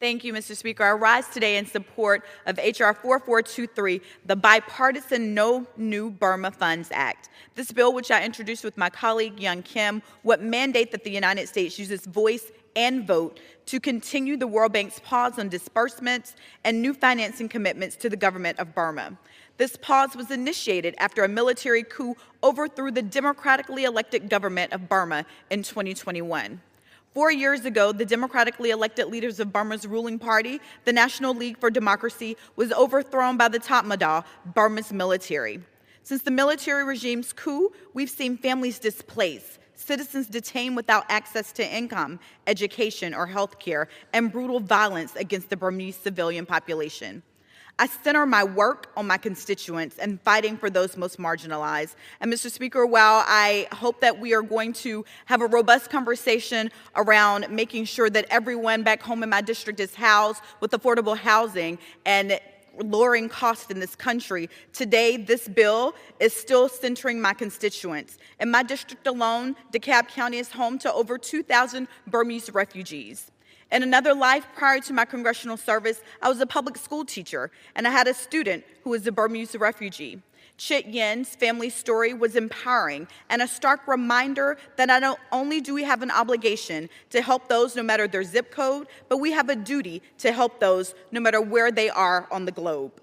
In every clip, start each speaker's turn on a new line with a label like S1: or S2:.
S1: Thank you, Mr. Speaker. I rise today in support of H.R. 4423, the bipartisan No New Burma Funds Act. This bill, which I introduced with my colleague Young Kim, would mandate that the United States use its voice and vote to continue the World Bank's pause on disbursements and new financing commitments to the government of Burma. This pause was initiated after a military coup overthrew the democratically elected government of Burma in 2021. 4 years ago, the democratically elected leaders of Burma's ruling party, the National League for Democracy, was overthrown by the Tatmadaw, Burma's military. Since the military regime's coup, we've seen families displaced, citizens detained without access to income, education, or health care, and brutal violence against the Burmese civilian population. I center my work on my constituents and fighting for those most marginalized. And Mr. Speaker, while I hope that we are going to have a robust conversation around making sure that everyone back home in my district is housed with affordable housing and lowering costs in this country, today this bill is still centering my constituents. In my district alone, DeKalb County is home to over 2,000 Burmese refugees. In another life prior to my congressional service, I was a public school teacher, and I had a student who was a Burmese refugee. Chit Yin's family story was empowering and a stark reminder that not only do we have an obligation to help those no matter their zip code, but we have a duty to help those no matter where they are on the globe.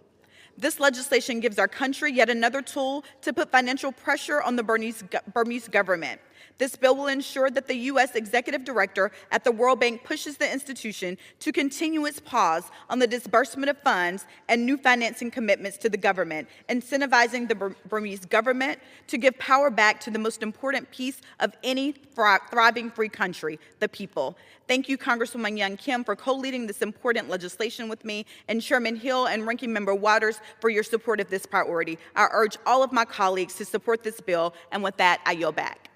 S1: This legislation gives our country yet another tool to put financial pressure on the Burmese government. This bill will ensure that the U.S. Executive Director at the World Bank pushes the institution to continue its pause on the disbursement of funds and new financing commitments to the government, incentivizing the Burmese government to give power back to the most important piece of any thriving free country, the people. Thank you, Congresswoman Young Kim, for co-leading this important legislation with me, and Chairman Hill and Ranking Member Waters for your support of this priority. I urge all of my colleagues to support this bill, and with that, I yield back.